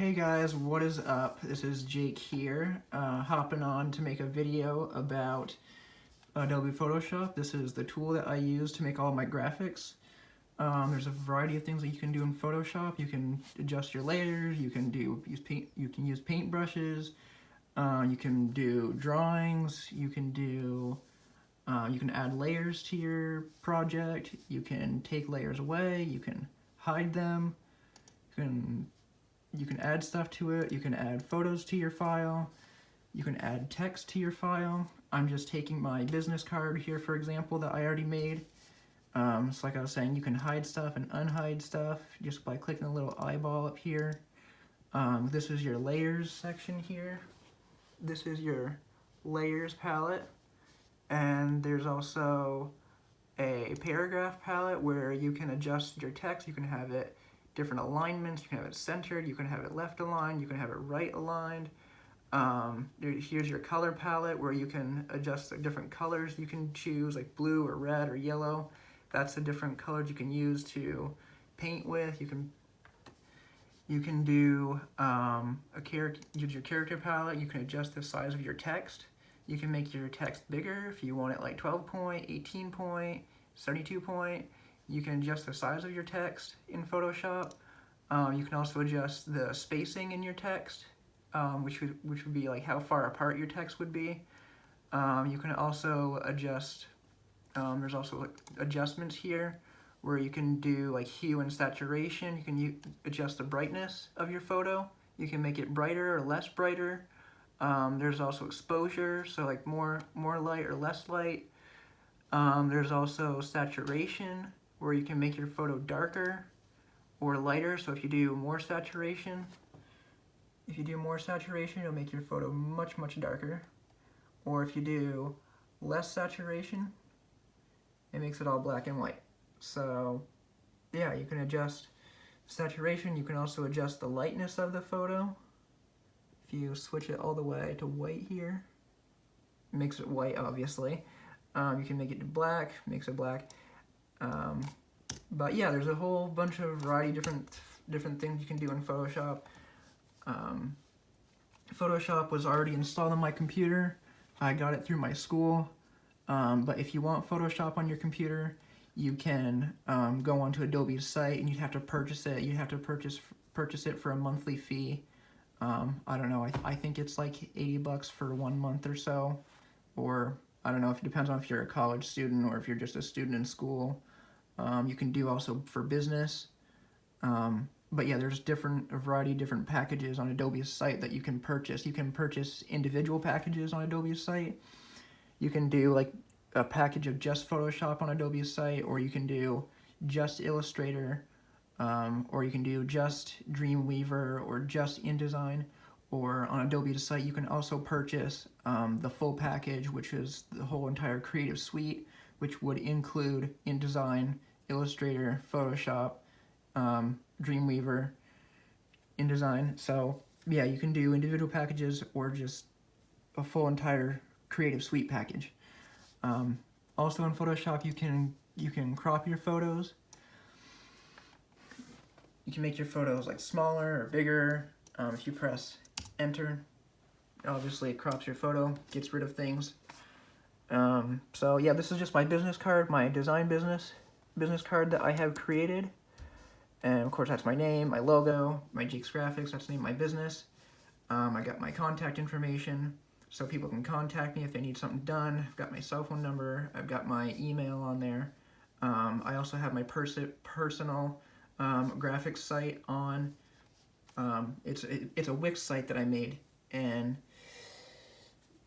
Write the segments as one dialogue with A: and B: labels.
A: Hey guys, what is up? This is Jake here, hopping on to make a video about Adobe Photoshop. This is the tool that I use to make all my graphics. There's a variety of things that you can do in Photoshop. You can adjust your layers. You can use paint brushes. You can do drawings. You can add layers to your project. You can take layers away. You can hide them. You can add stuff to it. You can add photos to your file. You can add text to your file. I'm just taking my business card here, for example, that I already made. So like I was saying, you can hide stuff and unhide stuff just by clicking the little eyeball up here. This is your layers section here. This is your layers palette. And there's also a paragraph palette where you can adjust your text. You can have it different alignments, you can have it centered, you can have it left aligned, you can have it right aligned. Here's your color palette where you can adjust the different colors you can choose, like blue or red or yellow. That's the different colors you can use to paint with. You can do use your character palette. You can adjust the size of your text. You can make your text bigger if you want it like 12 point, 18 point, 72 point. You can adjust the size of your text in Photoshop. You can also adjust the spacing in your text, which would be like how far apart your text would be. You can also adjust, there's also like adjustments here where you can do like hue and saturation. You can adjust the brightness of your photo. You can make it brighter or less brighter. There's also exposure, so like more light or less light. There's also saturation, where you can make your photo darker or lighter. So if you do more saturation, it'll make your photo much darker. Or if you do less saturation, it makes it all black and white. So yeah, you can adjust saturation. You can also adjust the lightness of the photo. If you switch it all the way to white here, it makes it white, obviously. You can make it to black, makes it black. But yeah, there's a whole bunch of variety different things you can do in Photoshop. Photoshop was already installed on my computer. I got it through my school. But if you want Photoshop on your computer, you can go onto Adobe's site and you'd have to purchase it. You'd have to purchase it for a monthly fee. I don't know. I think it's like $80 for 1 month or so, or I don't know, if it depends on if you're a college student or if you're just a student in school. You can do also for business. But yeah, there's a variety of different packages on Adobe's site that you can purchase. You can purchase individual packages on Adobe's site. You can do like a package of just Photoshop on Adobe's site, or you can do just Illustrator, or you can do just Dreamweaver or just InDesign. Or on Adobe's site, you can also purchase the full package, which is the whole entire Creative Suite, which would include InDesign, Illustrator, Photoshop, Dreamweaver, InDesign. So yeah, you can do individual packages or just a full entire Creative Suite package. Also in Photoshop, you can crop your photos. You can make your photos like smaller or bigger. If you press Enter, obviously it crops your photo, gets rid of things. So yeah, this is just my business card, my design business card that I have created. And of course that's my name, my logo, my Jake's Graphics, that's the name of my business. I got my contact information so people can contact me if they need something done. I've got my cell phone number, I've got my email on there. I also have my personal graphics site on. It's a Wix site that I made, and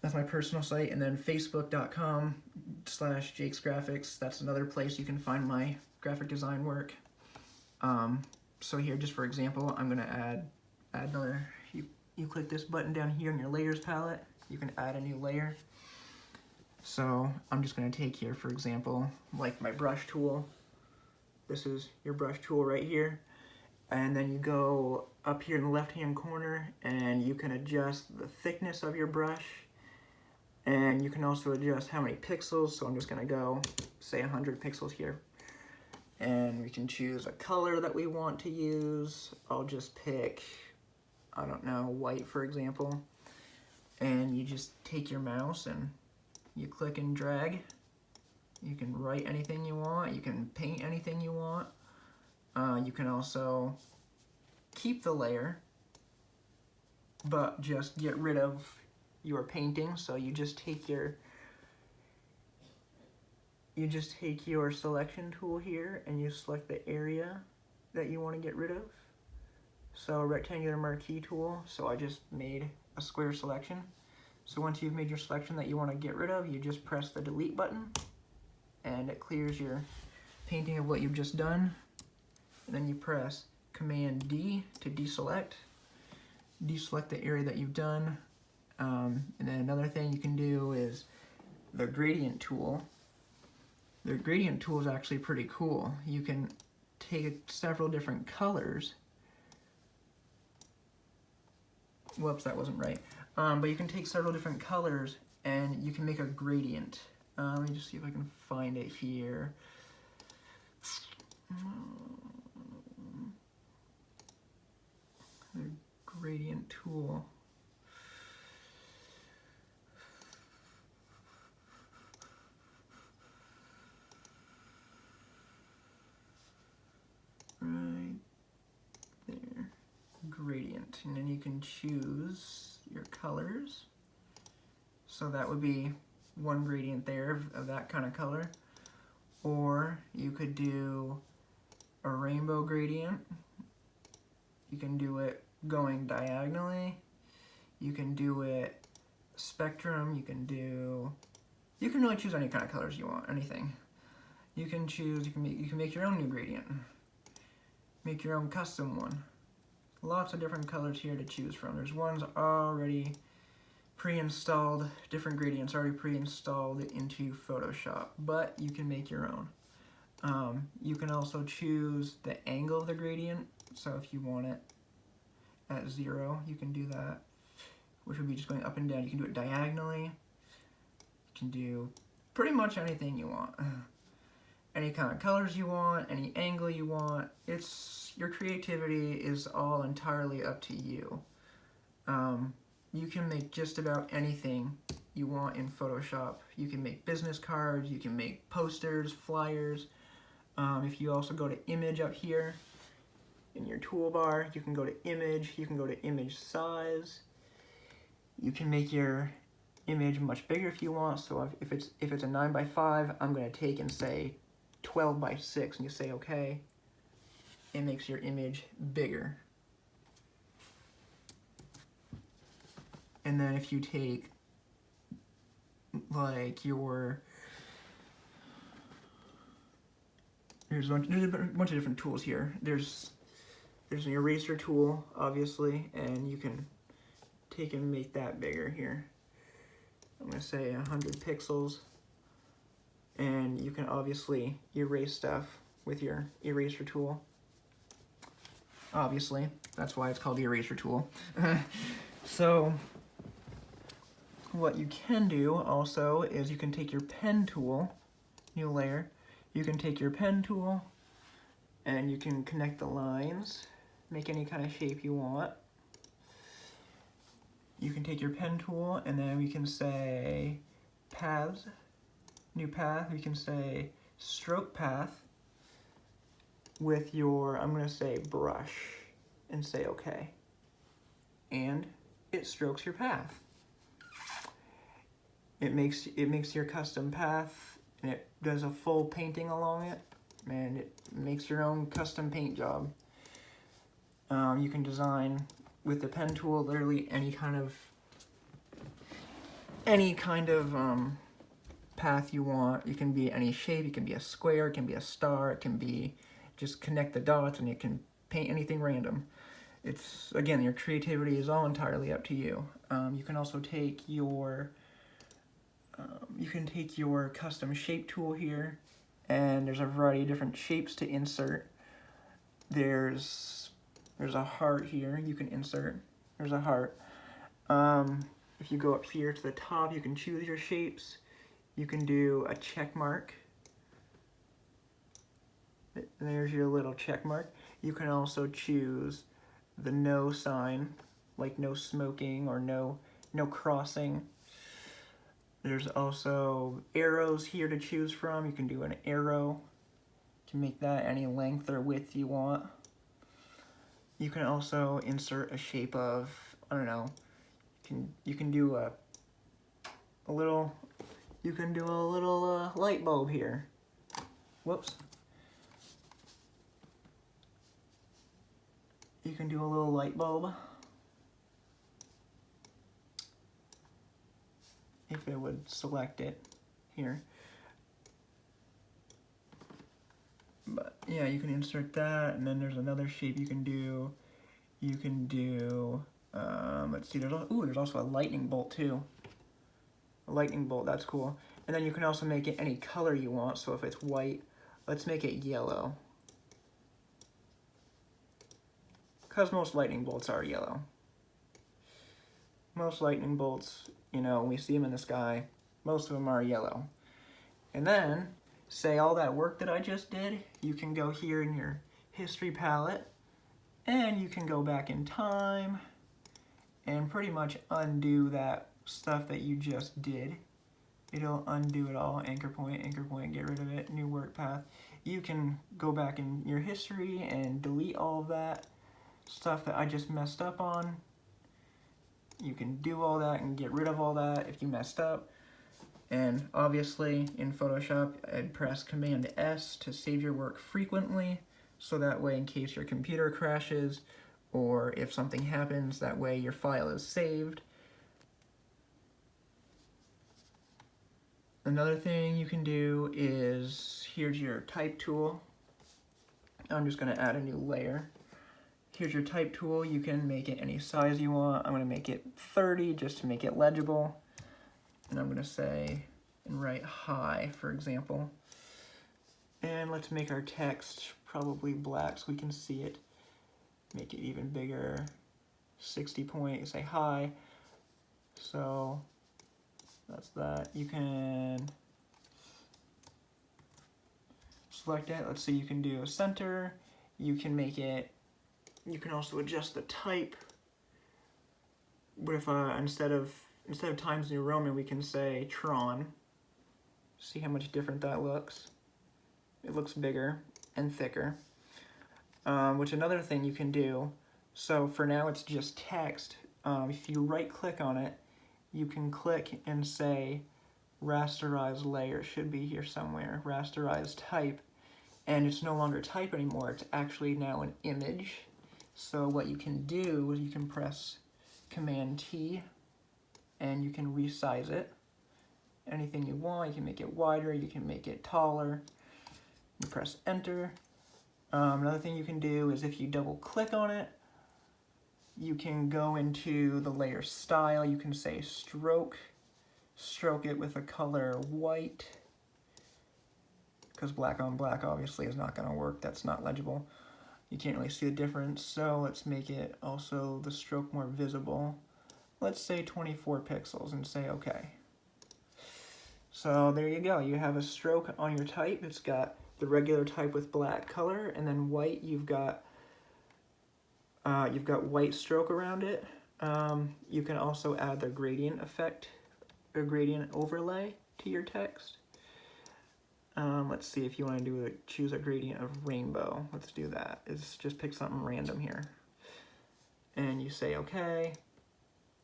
A: that's my personal site. And then facebook.com/Jake's Graphics, that's another place you can find my graphic design work. So here, just for example, I'm gonna add another. You click this button down here in your layers palette, you can add a new layer. So I'm just gonna take here, for example, like my brush tool. This is your brush tool right here. And then you go up here in the left-hand corner and you can adjust the thickness of your brush. And you can also adjust how many pixels. So I'm just gonna go, say 100 pixels here. And we can choose a color that we want to use. I'll just pick I don't know, white for example, and you just take your mouse and you click and drag. You can write anything you want, you can paint anything you want. You can also keep the layer, but just get rid of your painting. So you just take your selection tool here and you select the area that you want to get rid of. So rectangular marquee tool, so I just made a square selection. So once you've made your selection that you want to get rid of, you just press the delete button and it clears your painting of what you've just done. And then you press Command D to deselect the area that you've done. And then another thing you can do is the gradient tool. The gradient tool is actually pretty cool. You can take several different colors. Whoops, that wasn't right. But you can take several different colors and you can make a gradient. Let me just see if I can find it here. The gradient tool. Right there. Gradient. And then you can choose your colors. So that would be one gradient there of that kind of color. Or you could do a rainbow gradient. You can do it going diagonally. You can do it spectrum. You can really choose any kind of colors you want, anything. You can make your own new gradient. Make your own custom one. Lots of different colors here to choose from. There's ones already pre-installed, different gradients already pre-installed into Photoshop, but you can make your own. You can also choose the angle of the gradient, so if you want it at 0, you can do that, which would be just going up and down. You can do it diagonally. You can do pretty much anything you want. Any kind of colors you want, any angle you want. Your creativity is all entirely up to you. You can make just about anything you want in Photoshop. You can make business cards, you can make posters, flyers. If you also go to image up here in your toolbar, you can go to image, you can go to image size. You can make your image much bigger if you want. So if it's a 9:5, I'm going to take and say 12:6, and you say okay. It makes your image bigger. And then if you take like there's a bunch of different tools here. There's an eraser tool, obviously, and you can take and make that bigger here. I'm gonna say 100 pixels. And you can obviously erase stuff with your eraser tool. Obviously, that's why it's called the eraser tool. So what you can do also is you can take your pen tool, new layer, you can take your pen tool and you can connect the lines, make any kind of shape you want. You can take your pen tool and then we can say paths, new path, we can say stroke path with your, I'm going to say brush and say okay. And it strokes your path. It makes your custom path and it does a full painting along it, and it makes your own custom paint job. You can design with the pen tool literally any kind of path you want. It can be any shape, it can be a square, it can be a star, it can be just connect the dots, and you can paint anything random. It's, again, your creativity is all entirely up to you. You can also take your custom shape tool here, and there's a variety of different shapes to insert. There's a heart here you can insert. There's a heart. If you go up here to the top, you can choose your shapes. You can do a check mark. There's your little check mark. You can also choose the no sign like no smoking or no crossing. There's also arrows here to choose from. You can do an arrow to make that any length or width you want. You can also insert a shape of, I don't know, you can do a little light bulb here. Whoops. You can do a little light bulb if it would select it here. But yeah, you can insert that, and then there's another shape you can do. You can do, let's see, there's also a lightning bolt too. A lightning bolt, that's cool. And then you can also make it any color you want. So if it's white, let's make it yellow. Because most lightning bolts are yellow. Most lightning bolts, you know, we see them in the sky, most of them are yellow. And then, say all that work that I just did, you can go here in your history palette, and you can go back in time and pretty much undo that stuff that you just did. It'll undo it all, anchor point, get rid of it, new work path. You can go back in your history and delete all of that stuff that I just messed up on. You can do all that and get rid of all that if you messed up. And obviously in Photoshop, I'd press Command S to save your work frequently, so that way in case your computer crashes or if something happens, that way your file is saved. Another thing you can do is, here's your type tool. I'm just going to add a new layer. Here's your type tool. You can make it any size you want. I'm going to make it 30 just to make it legible. And I'm going to say and write high, for example. And let's make our text probably black so we can see it. Make it even bigger. 60 point, say high. So that's that. You can select it. Let's see, you can do a center. You can make it, you can also adjust the type. But if instead of Times New Roman, we can say Tron. See how much different that looks. It looks bigger and thicker. Which another thing you can do, so for now it's just text. If you right click on it, you can click and say rasterize layer, should be here somewhere, rasterize type, and it's no longer type anymore, it's actually now an image. So what you can do is you can press Command T and you can resize it. Anything you want, you can make it wider, you can make it taller. You press enter. Another thing you can do is if you double click on it, you can go into the layer style. You can say stroke it with a color white, because black on black obviously is not going to work. That's not legible. You can't really see the difference. So let's make it also the stroke more visible. Let's say 24 pixels and say OK. So there you go. You have a stroke on your type. It's got the regular type with black color, and then white, you've got white stroke around it. You can also add the gradient effect, or gradient overlay to your text. Let's see if you want to choose a gradient of rainbow. Let's do that. It's just pick something random here. And you say OK.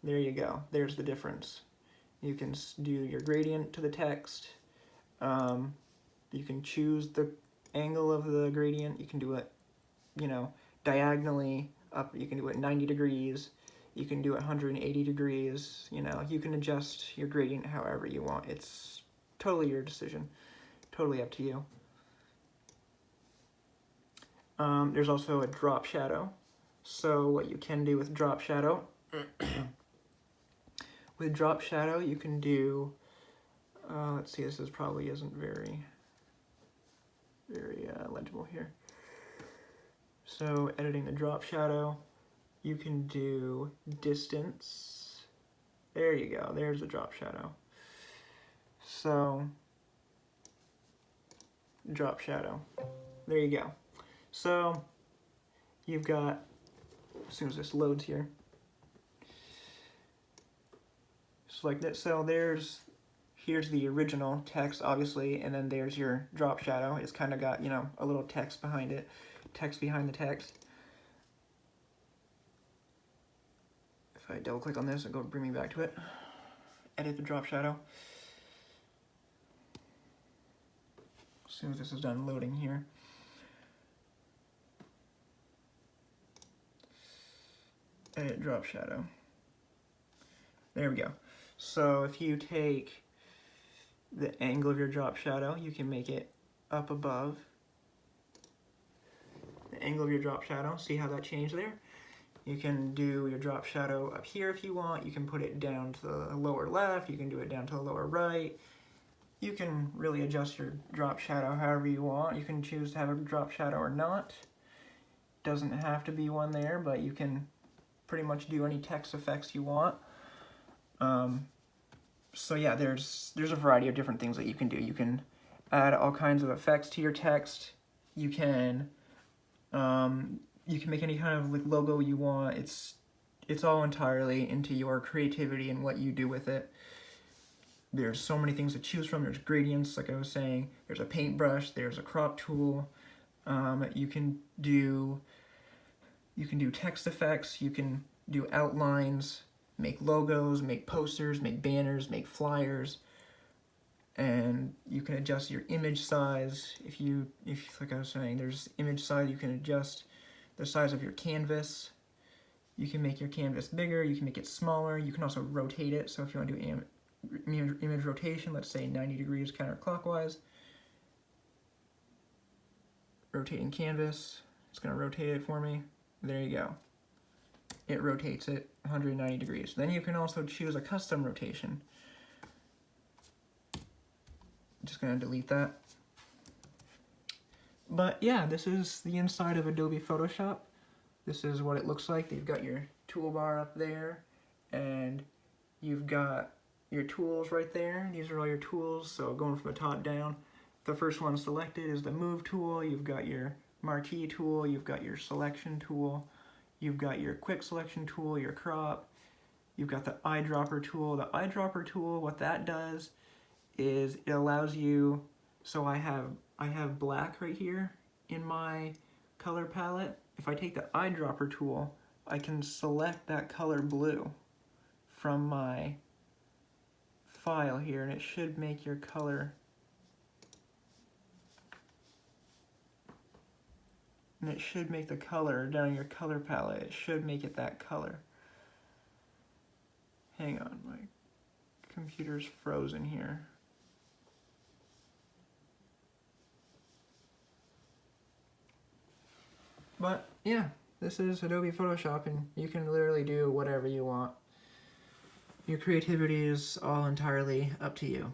A: There you go. There's the difference. You can do your gradient to the text. You can choose the angle of the gradient. You can do it, you know, diagonally up. You can do it 90 degrees. You can do it 180 degrees. You know, you can adjust your gradient however you want. It's totally your decision. Totally up to you. There's also a drop shadow. So what you can do with drop shadow, with drop shadow you can do, let's see, this probably isn't very legible here. So editing the drop shadow, you can do distance. There you go, there's the drop shadow. So drop shadow, there you go. So you've got, as soon as this loads here, So like that, so here's the original text, obviously, and then there's your drop shadow. It's kind of got, you know, a little text behind it, text behind the text. If I double click on this, it'll bring me back to it. Edit the drop shadow. As soon as this is done loading here. Edit drop shadow. There we go. So if you take the angle of your drop shadow, you can make it up above the angle of your drop shadow. See how that changed there? You can do your drop shadow up here if you want. You can put it down to the lower left. You can do it down to the lower right. You can really adjust your drop shadow however you want. You can choose to have a drop shadow or not. Doesn't have to be one there, but you can pretty much do any text effects you want. So yeah, there's a variety of different things that you can do. You can add all kinds of effects to your text. You can make any kind of like logo you want. It's all entirely into your creativity and what you do with it. There's so many things to choose from. There's gradients, like I was saying. There's a paintbrush. There's a crop tool. You can do text effects. You can do outlines, make logos, make posters, make banners, make flyers, and you can adjust your image size. If like I was saying, there's image size. You can adjust the size of your canvas. You can make your canvas bigger. You can make it smaller. You can also rotate it. So if you want to do image rotation, let's say 90 degrees counterclockwise, rotating canvas, it's going to rotate it for me. There you go. It rotates it 190 degrees. Then you can also choose a custom rotation. Just going to delete that. But yeah, this is the inside of Adobe Photoshop. This is what it looks like. You've got your toolbar up there, and you've got your tools right there. These are all your tools, so going from the top down. The first one selected is the Move tool. You've got your Marquee tool. You've got your Selection tool. You've got your Quick Selection tool, your Crop. You've got the Eyedropper tool. The Eyedropper tool, what that does is it allows you, so I have black right here in my color palette. If I take the eyedropper tool, I can select that color blue from my file here, and it should make your color, and it should make the color down in your color palette. It should make it that color. Hang on, my computer's frozen here. But yeah, this is Adobe Photoshop, and you can literally do whatever you want. Your creativity is all entirely up to you.